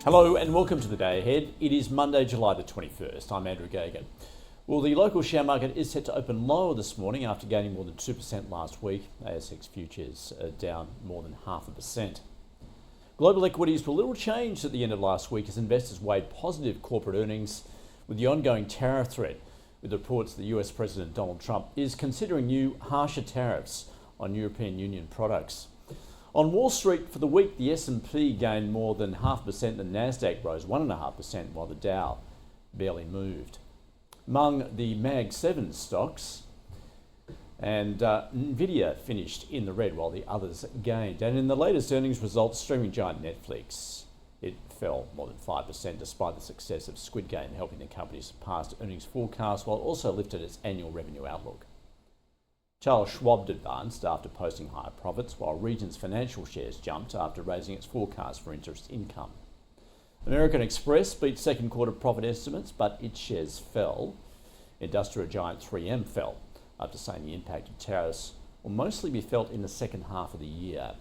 Hello and welcome to the day ahead. It is Monday, July the 21st. I'm Andrew Gagan. Well, the local share market is set to open lower this morning after gaining more than 2% last week. ASX futures are down more than 0.5%. Global equities were little changed at the end of last week as investors weighed positive corporate earnings with the ongoing tariff threat, with reports that US President Donald Trump is considering new harsher tariffs on European Union products. On Wall Street for the week, the S&P gained more than 0.5%, the Nasdaq rose 1.5%, while the Dow barely moved. Among the Mag 7 stocks, and Nvidia finished in the red while the others gained. And in the latest earnings results, streaming giant Netflix, it fell more than 5% despite the success of Squid Game helping the company surpass earnings forecasts while it also lifted its annual revenue outlook. Charles Schwab advanced after posting higher profits, while Regions Financial shares jumped after raising its forecast for interest income. American Express beat second quarter profit estimates, but its shares fell. Industrial giant 3M fell after saying the impact of tariffs will mostly be felt in the second half of the year.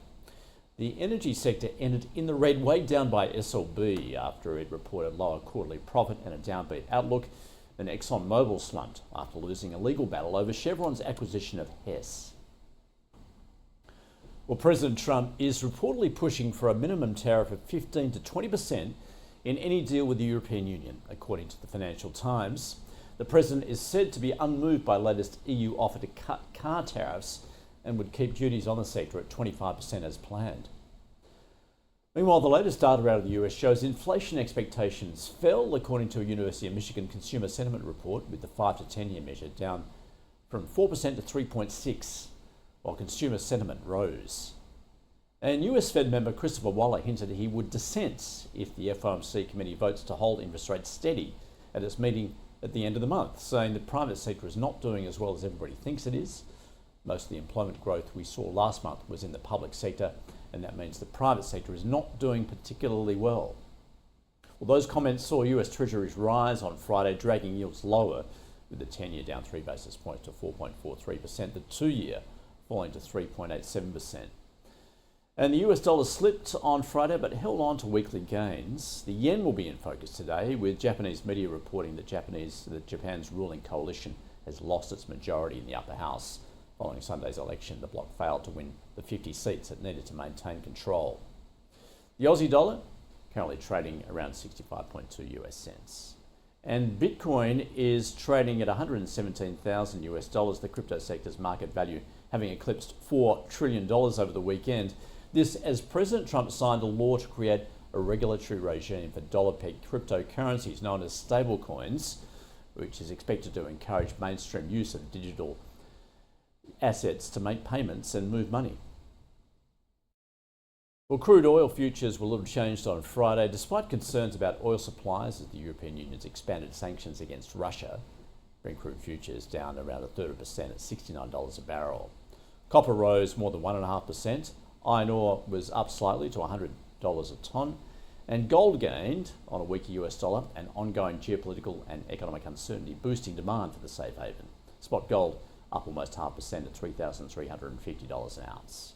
The energy sector ended in the red, weighed down by SLB after it reported lower quarterly profit and a downbeat outlook. And ExxonMobil slumped after losing a legal battle over Chevron's acquisition of Hess. Well, President Trump is reportedly pushing for a minimum tariff of 15 to 20% in any deal with the European Union, according to the Financial Times. The president is said to be unmoved by latest EU offer to cut car tariffs and would keep duties on the sector at 25% as planned. Meanwhile, the latest data out of the US shows inflation expectations fell, according to a University of Michigan consumer sentiment report, with the 5 to 10 year measure down from 4% to 3.6%, while consumer sentiment rose. And US Fed member Christopher Waller hinted he would dissent if the FOMC committee votes to hold interest rates steady at its meeting at the end of the month, saying the private sector is not doing as well as everybody thinks it is. Most of the employment growth we saw last month was in the public sector, and that means the private sector is not doing particularly well. Well, those comments saw US Treasuries rise on Friday, dragging yields lower, with the 10-year down 3 basis points to 4.43%, the 2-year falling to 3.87%. And the US dollar slipped on Friday but held on to weekly gains. The yen will be in focus today, with Japanese media reporting that Japan's ruling coalition has lost its majority in the upper house. Following Sunday's election, the bloc failed to win the 50 seats it needed to maintain control. The Aussie dollar currently trading around 65.2 US cents. And Bitcoin is trading at 117,000 US dollars, the crypto sector's market value having eclipsed $4 trillion over the weekend. This as President Trump signed a law to create a regulatory regime for dollar-pegged cryptocurrencies known as stablecoins, which is expected to encourage mainstream use of digital assets to make payments and move money. Well, crude oil futures were little changed on Friday, despite concerns about oil supplies as the European Union's expanded sanctions against Russia. Brent crude futures down around 1/3% at $69 a barrel. Copper rose more than 1.5%. Iron ore was up slightly to $100 a tonne. And gold gained on a weaker US dollar and ongoing geopolitical and economic uncertainty, boosting demand for the safe haven. Spot gold up almost 0.5% at $3,350 an ounce.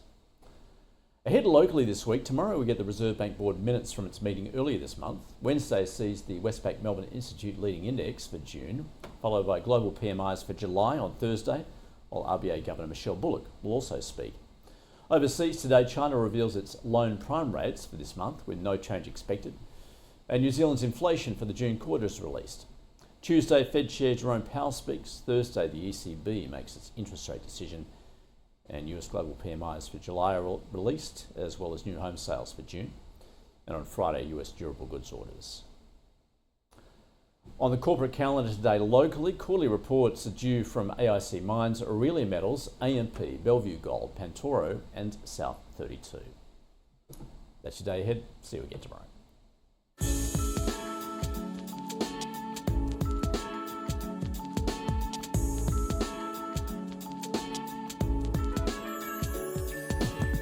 Ahead locally this week, tomorrow we get the Reserve Bank Board minutes from its meeting earlier this month. Wednesday sees the Westpac Melbourne Institute leading index for June, followed by global PMIs for July on Thursday, while RBA Governor Michelle Bullock will also speak. Overseas today, China reveals its loan prime rates for this month with no change expected, and New Zealand's inflation for the June quarter is released. Tuesday, Fed Chair Jerome Powell speaks. Thursday, the ECB makes its interest rate decision, and US global PMIs for July are released, as well as new home sales for June. And on Friday, US durable goods orders. On the corporate calendar today, locally, quarterly reports are due from AIC Mines, Aurelia Metals, AMP, Bellevue Gold, Pantoro, and South 32. That's your day ahead. See you again tomorrow.